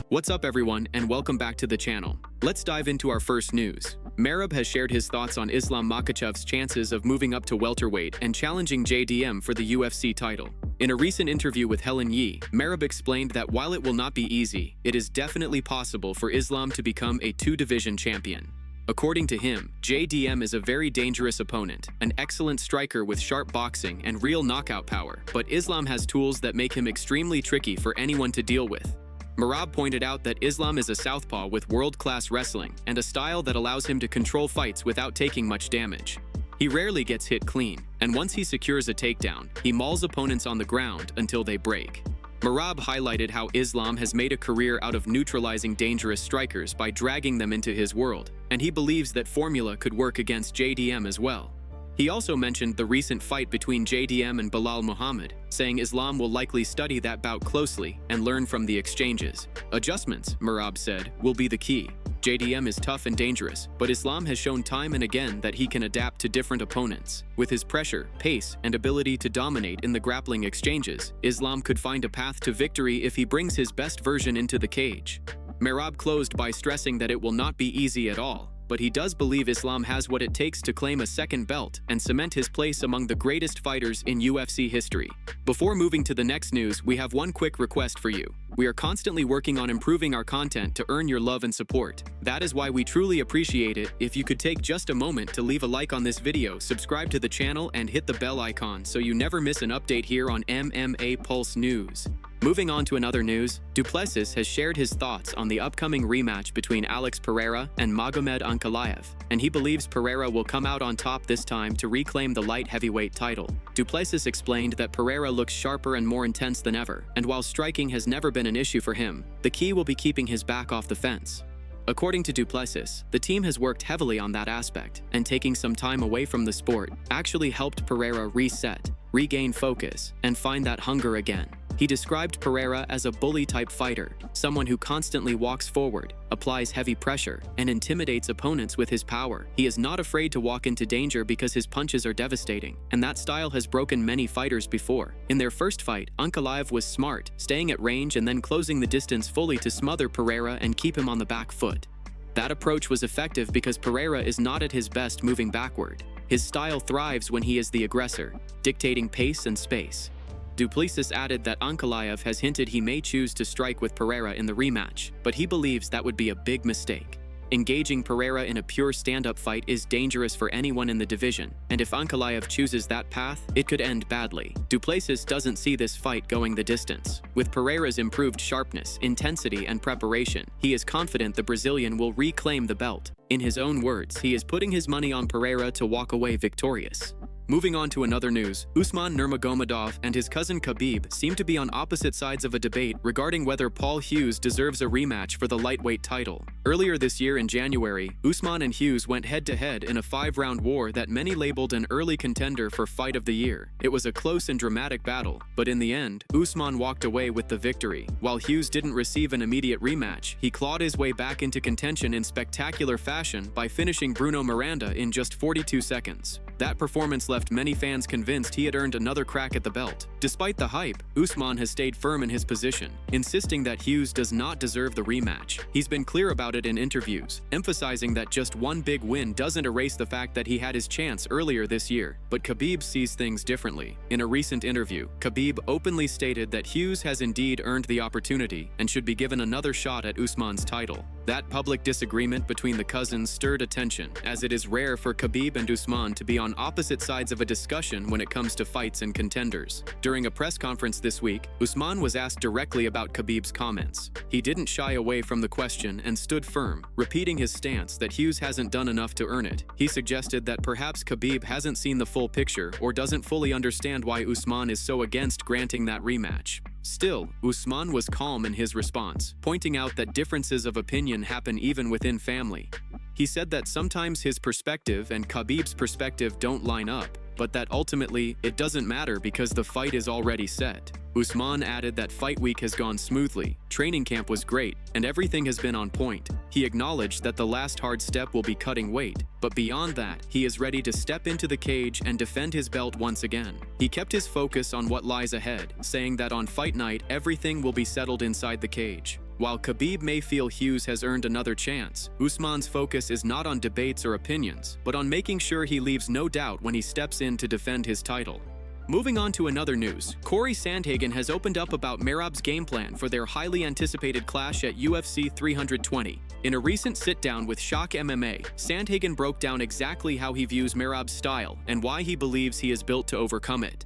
What's up everyone, and welcome back to the channel. Let's dive into our first news. Merab has shared his thoughts on Islam Makhachev's chances of moving up to welterweight and challenging JDM for the UFC title. In a recent interview with Helen Yee, Merab explained that while it will not be easy, it is definitely possible for Islam to become a two-division champion. According to him, JDM is a very dangerous opponent, an excellent striker with sharp boxing and real knockout power, but Islam has tools that make him extremely tricky for anyone to deal with. Merab pointed out that Islam is a southpaw with world-class wrestling and a style that allows him to control fights without taking much damage. He rarely gets hit clean, and once he secures a takedown, he mauls opponents on the ground until they break. Merab highlighted how Islam has made a career out of neutralizing dangerous strikers by dragging them into his world, and he believes that formula could work against JDM as well. He also mentioned the recent fight between JDM and Belal Muhammad, saying Islam will likely study that bout closely and learn from the exchanges. Adjustments, Merab said, will be the key. JDM is tough and dangerous, but Islam has shown time and again that he can adapt to different opponents. With his pressure, pace, and ability to dominate in the grappling exchanges, Islam could find a path to victory if he brings his best version into the cage. Merab closed by stressing that it will not be easy at all, but he does believe Islam has what it takes to claim a second belt and cement his place among the greatest fighters in UFC history. Before moving to the next news, we have one quick request for you. We are constantly working on improving our content to earn your love and support. That is why we truly appreciate it if you could take just a moment to leave a like on this video, subscribe to the channel, and hit the bell icon so you never miss an update here on MMA Pulse News. Moving on to another news, Du Plessis has shared his thoughts on the upcoming rematch between Alex Pereira and Magomed Ankalaev, and he believes Pereira will come out on top this time to reclaim the light heavyweight title. Du Plessis explained that Pereira looks sharper and more intense than ever, and while striking has never been an issue for him, the key will be keeping his back off the fence. According to Du Plessis, the team has worked heavily on that aspect, and taking some time away from the sport actually helped Pereira reset, regain focus, and find that hunger again. He described Pereira as a bully-type fighter, someone who constantly walks forward, applies heavy pressure, and intimidates opponents with his power. He is not afraid to walk into danger because his punches are devastating, and that style has broken many fighters before. In their first fight, Ankalaev was smart, staying at range and then closing the distance fully to smother Pereira and keep him on the back foot. That approach was effective because Pereira is not at his best moving backward. His style thrives when he is the aggressor, dictating pace and space. Du Plessis added that Ankalaev has hinted he may choose to strike with Pereira in the rematch, but he believes that would be a big mistake. Engaging Pereira in a pure stand-up fight is dangerous for anyone in the division, and if Ankalaev chooses that path, it could end badly. Du Plessis doesn't see this fight going the distance. With Pereira's improved sharpness, intensity, and preparation, he is confident the Brazilian will reclaim the belt. In his own words, he is putting his money on Pereira to walk away victorious. Moving on to another news, Usman Nurmagomedov and his cousin Khabib seem to be on opposite sides of a debate regarding whether Paul Hughes deserves a rematch for the lightweight title. Earlier this year in January, Usman and Hughes went head-to-head in a 5-round war that many labeled an early contender for Fight of the Year. It was a close and dramatic battle, but in the end, Usman walked away with the victory. While Hughes didn't receive an immediate rematch, he clawed his way back into contention in spectacular fashion by finishing Bruno Miranda in just 42 seconds. That performance left many fans convinced he had earned another crack at the belt. Despite the hype, Usman has stayed firm in his position, insisting that Hughes does not deserve the rematch. He's been clear about it in interviews, emphasizing that just one big win doesn't erase the fact that he had his chance earlier this year. But Khabib sees things differently. In a recent interview, Khabib openly stated that Hughes has indeed earned the opportunity and should be given another shot at Usman's title. That public disagreement between the cousins stirred attention, as it is rare for Khabib and Usman to be on opposite sides of a discussion when it comes to fights and contenders. During a press conference this week, Usman was asked directly about Khabib's comments. He didn't shy away from the question and stood firm, repeating his stance that Hughes hasn't done enough to earn it. He suggested that perhaps Khabib hasn't seen the full picture or doesn't fully understand why Usman is so against granting that rematch. Still, Usman was calm in his response, pointing out that differences of opinion happen even within family. He said that sometimes his perspective and Khabib's perspective don't line up, but that ultimately, it doesn't matter because the fight is already set. Usman added that fight week has gone smoothly, training camp was great, and everything has been on point. He acknowledged that the last hard step will be cutting weight, but beyond that, he is ready to step into the cage and defend his belt once again. He kept his focus on what lies ahead, saying that on fight night, everything will be settled inside the cage. While Khabib may feel Hughes has earned another chance, Usman's focus is not on debates or opinions, but on making sure he leaves no doubt when he steps in to defend his title. Moving on to another news, Sandhagen has opened up about Merab's game plan for their highly anticipated clash at UFC 320. In a recent sit-down with Shock MMA, Sandhagen broke down exactly how he views Merab's style and why he believes he is built to overcome it.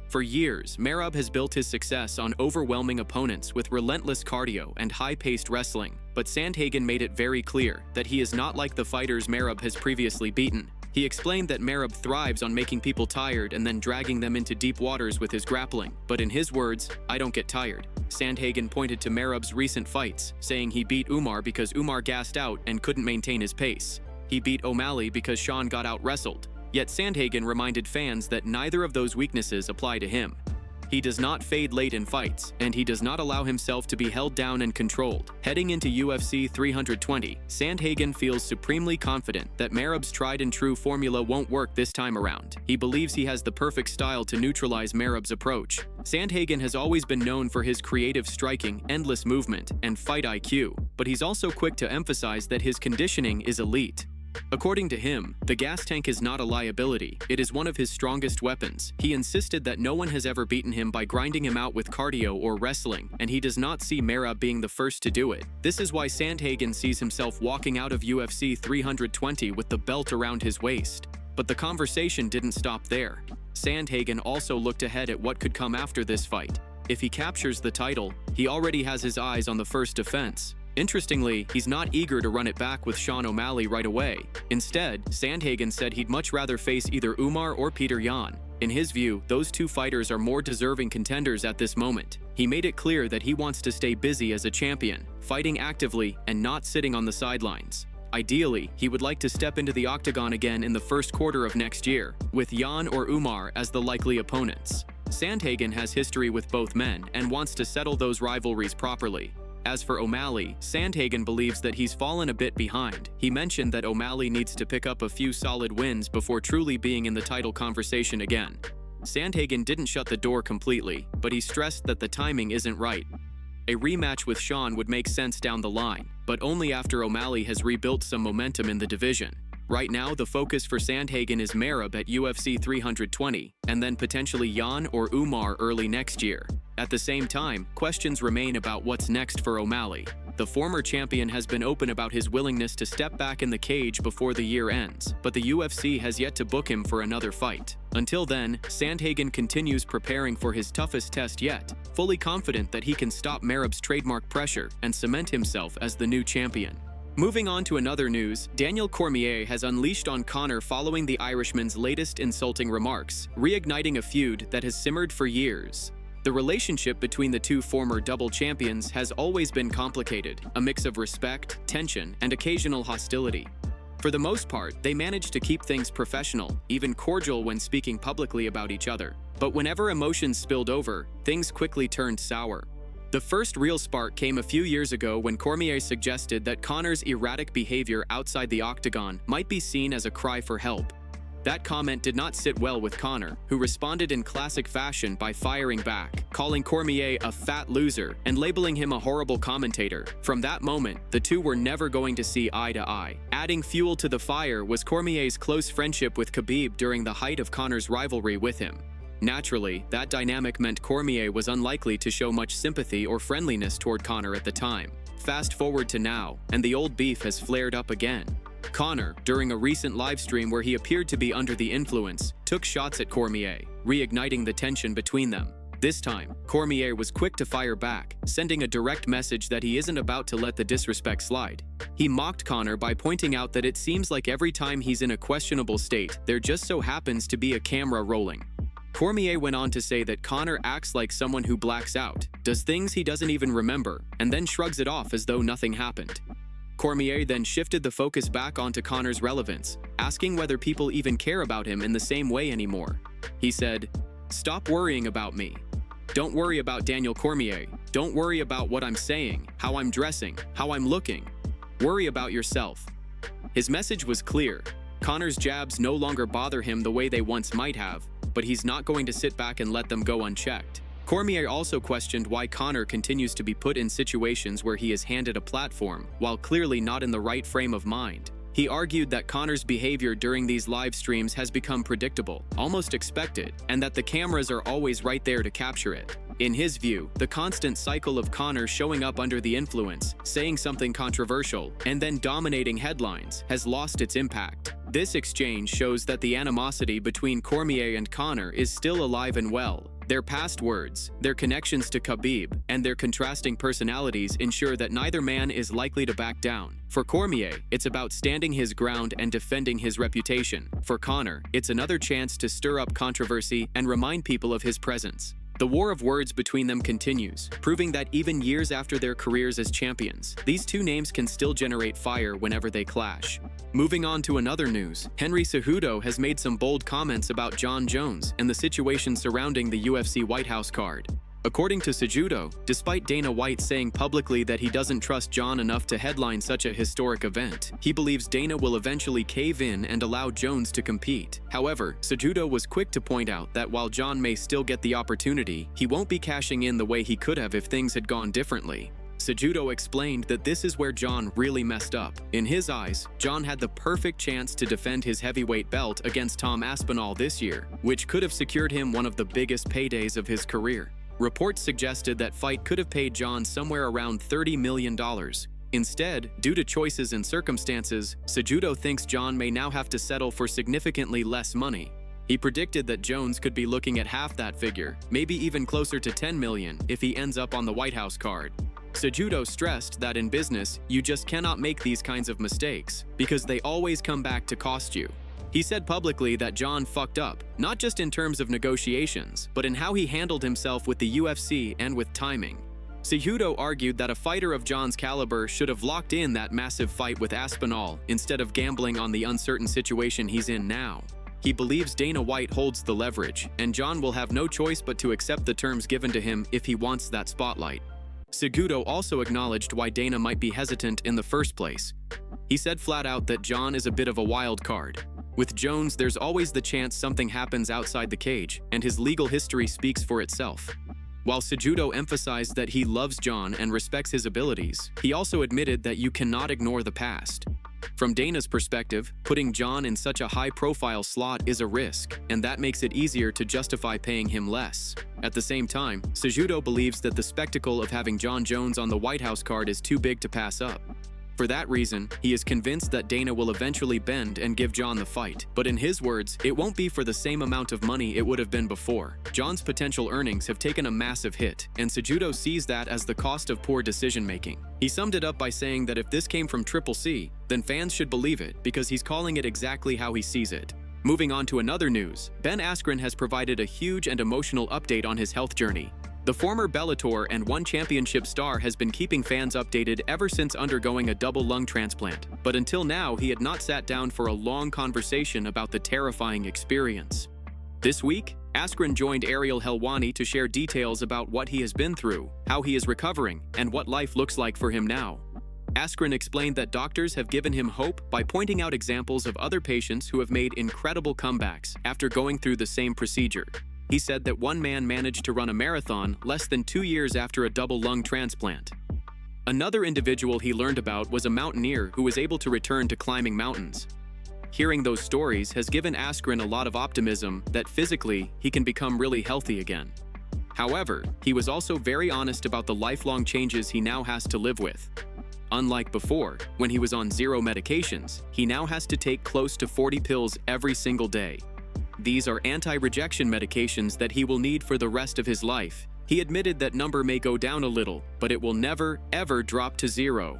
For years, Merab has built his success on overwhelming opponents with relentless cardio and high-paced wrestling, but Sandhagen made it very clear that he is not like the fighters Merab has previously beaten. He explained that Merab thrives on making people tired and then dragging them into deep waters with his grappling, but in his words, "I don't get tired." Sandhagen pointed to Merab's recent fights, saying he beat Umar because Umar gassed out and couldn't maintain his pace. He beat O'Malley because Sean got out-wrestled. Yet Sandhagen reminded fans that neither of those weaknesses apply to him. He does not fade late in fights, and he does not allow himself to be held down and controlled. Heading into UFC 320, Sandhagen feels supremely confident that Merab's tried-and-true formula won't work this time around. He believes he has the perfect style to neutralize Merab's approach. Sandhagen has always been known for his creative striking, endless movement, and fight IQ, but he's also quick to emphasize that his conditioning is elite. According to him, the gas tank is not a liability, it is one of his strongest weapons. He insisted that no one has ever beaten him by grinding him out with cardio or wrestling, and he does not see Merab being the first to do it. This is why Sandhagen sees himself walking out of UFC 320 with the belt around his waist. But the conversation didn't stop there. Sandhagen also looked ahead at what could come after this fight. If he captures the title, he already has his eyes on the first defense. Interestingly, he's not eager to run it back with Sean O'Malley right away. Instead, Sandhagen said he'd much rather face either Umar or Peter Yan. In his view, those two fighters are more deserving contenders at this moment. He made it clear that he wants to stay busy as a champion, fighting actively and not sitting on the sidelines. Ideally, he would like to step into the octagon again in the first quarter of next year, with Yan or Umar as the likely opponents. Sandhagen has history with both men and wants to settle those rivalries properly. As for O'Malley, Sandhagen believes that he's fallen a bit behind. He mentioned that O'Malley needs to pick up a few solid wins before truly being in the title conversation again. Sandhagen didn't shut the door completely, but he stressed that the timing isn't right. A rematch with Sean would make sense down the line, but only after O'Malley has rebuilt some momentum in the division. Right now, the focus for Sandhagen is Merab at UFC 320, and then potentially Yan or Umar early next year. At the same time, questions remain about what's next for O'Malley. The former champion has been open about his willingness to step back in the cage before the year ends, but the UFC has yet to book him for another fight. Until then, Sandhagen continues preparing for his toughest test yet, fully confident that he can stop Merab's trademark pressure and cement himself as the new champion. Moving on to another news, Daniel Cormier has unleashed on Conor following the Irishman's latest insulting remarks, reigniting a feud that has simmered for years. The relationship between the two former double champions has always been complicated, a mix of respect, tension, and occasional hostility. For the most part, they managed to keep things professional, even cordial when speaking publicly about each other. But whenever emotions spilled over, things quickly turned sour. The first real spark came a few years ago when Cormier suggested that Conor's erratic behavior outside the octagon might be seen as a cry for help. That comment did not sit well with Conor, who responded in classic fashion by firing back, calling Cormier a fat loser and labeling him a horrible commentator. From that moment, the two were never going to see eye to eye. Adding fuel to the fire was Cormier's close friendship with Khabib during the height of Conor's rivalry with him. Naturally, that dynamic meant Cormier was unlikely to show much sympathy or friendliness toward Conor at the time. Fast forward to now, and the old beef has flared up again. Conor, during a recent livestream where he appeared to be under the influence, took shots at Cormier, reigniting the tension between them. This time, Cormier was quick to fire back, sending a direct message that he isn't about to let the disrespect slide. He mocked Conor by pointing out that it seems like every time he's in a questionable state, there just so happens to be a camera rolling. Cormier went on to say that Conor acts like someone who blacks out, does things he doesn't even remember, and then shrugs it off as though nothing happened. Cormier then shifted the focus back onto Conor's relevance, asking whether people even care about him in the same way anymore. He said, "Stop worrying about me. Don't worry about Daniel Cormier. Don't worry about what I'm saying, how I'm dressing, how I'm looking. Worry about yourself." His message was clear. Conor's jabs no longer bother him the way they once might have, but he's not going to sit back and let them go unchecked. Cormier also questioned why Conor continues to be put in situations where he is handed a platform, while clearly not in the right frame of mind. He argued that Conor's behavior during these live streams has become predictable, almost expected, and that the cameras are always right there to capture it. In his view, the constant cycle of Conor showing up under the influence, saying something controversial, and then dominating headlines has lost its impact. This exchange shows that the animosity between Cormier and Conor is still alive and well. Their past words, their connections to Khabib, and their contrasting personalities ensure that neither man is likely to back down. For Cormier, it's about standing his ground and defending his reputation. For Conor, it's another chance to stir up controversy and remind people of his presence. The war of words between them continues, proving that even years after their careers as champions, these two names can still generate fire whenever they clash. Moving on to another news, Henry Cejudo has made some bold comments about Jon Jones and the situation surrounding the UFC White House card. According to Cejudo, despite Dana White saying publicly that he doesn't trust Jon enough to headline such a historic event, he believes Dana will eventually cave in and allow Jones to compete. However, Cejudo was quick to point out that while Jon may still get the opportunity, he won't be cashing in the way he could have if things had gone differently. Cejudo explained that this is where Jon really messed up. In his eyes, Jon had the perfect chance to defend his heavyweight belt against Tom Aspinall this year, which could have secured him one of the biggest paydays of his career. Reports suggested that fight could have paid Jon somewhere around $30 million. Instead, due to choices and circumstances, Cejudo thinks Jon may now have to settle for significantly less money. He predicted that Jones could be looking at half that figure, maybe even closer to $10 million if he ends up on the White House card. Cejudo stressed that in business, you just cannot make these kinds of mistakes, because they always come back to cost you. He said publicly that Jon fucked up, not just in terms of negotiations, but in how he handled himself with the UFC and with timing. Cejudo argued that a fighter of Jon's caliber should have locked in that massive fight with Aspinall instead of gambling on the uncertain situation he's in now. He believes Dana White holds the leverage, and Jon will have no choice but to accept the terms given to him if he wants that spotlight. Cejudo also acknowledged why Dana might be hesitant in the first place. He said flat out that Jon is a bit of a wild card. With Jones, there's always the chance something happens outside the cage, and his legal history speaks for itself. While Cejudo emphasized that he loves Jon and respects his abilities, he also admitted that you cannot ignore the past. From Dana's perspective, putting Jon in such a high-profile slot is a risk, and that makes it easier to justify paying him less. At the same time, Cejudo believes that the spectacle of having Jon Jones on the White House card is too big to pass up. For that reason, he is convinced that Dana will eventually bend and give Jon the fight. But in his words, it won't be for the same amount of money it would have been before. Jon's potential earnings have taken a massive hit, and Cejudo sees that as the cost of poor decision-making. He summed it up by saying that if this came from Triple C, then fans should believe it, because he's calling it exactly how he sees it. Moving on to another news, Ben Askren has provided a huge and emotional update on his health journey. The former Bellator and One Championship star has been keeping fans updated ever since undergoing a double lung transplant, but until now he had not sat down for a long conversation about the terrifying experience. This week, Askren joined Ariel Helwani to share details about what he has been through, how he is recovering, and what life looks like for him now. Askren explained that doctors have given him hope by pointing out examples of other patients who have made incredible comebacks after going through the same procedure. He said that one man managed to run a marathon less than 2 years after a double lung transplant. Another individual he learned about was a mountaineer who was able to return to climbing mountains. Hearing those stories has given Askren a lot of optimism that physically he can become really healthy again. However, he was also very honest about the lifelong changes he now has to live with. Unlike before, when he was on 0 medications, he now has to take close to 40 pills every single day. These are anti-rejection medications that he will need for the rest of his life. He admitted that number may go down a little, but it will never, ever drop to 0.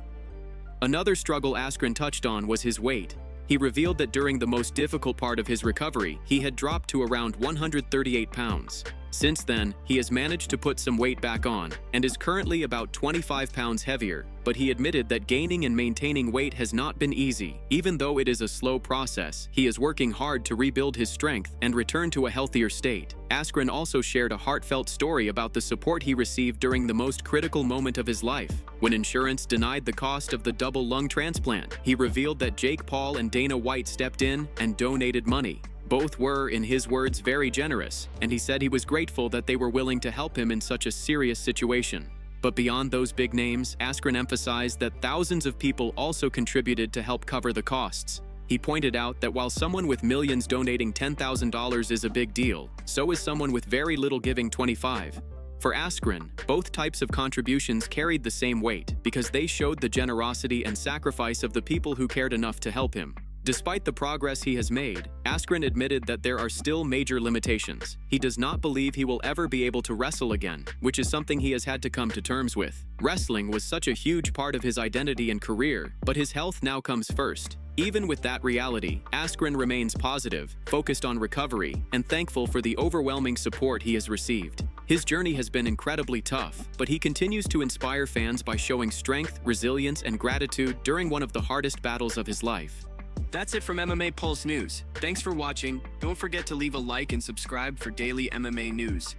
Another struggle Askren touched on was his weight. He revealed that during the most difficult part of his recovery, he had dropped to around 138 pounds. Since then, he has managed to put some weight back on and is currently about 25 pounds heavier, but he admitted that gaining and maintaining weight has not been easy. Even though it is a slow process, he is working hard to rebuild his strength and return to a healthier state. Askren also shared a heartfelt story about the support he received during the most critical moment of his life. When insurance denied the cost of the double lung transplant, he revealed that Jake Paul and Dana White stepped in and donated money. Both were, in his words, very generous, and he said he was grateful that they were willing to help him in such a serious situation. But beyond those big names, Askren emphasized that thousands of people also contributed to help cover the costs. He pointed out that while someone with millions donating $10,000 is a big deal, so is someone with very little giving $25. For Askren, both types of contributions carried the same weight because they showed the generosity and sacrifice of the people who cared enough to help him. Despite the progress he has made, Askren admitted that there are still major limitations. He does not believe he will ever be able to wrestle again, which is something he has had to come to terms with. Wrestling was such a huge part of his identity and career, but his health now comes first. Even with that reality, Askren remains positive, focused on recovery, and thankful for the overwhelming support he has received. His journey has been incredibly tough, but he continues to inspire fans by showing strength, resilience, and gratitude during one of the hardest battles of his life. That's it from MMA Pulse News. Thanks for watching. Don't forget to leave a like and subscribe for daily MMA news.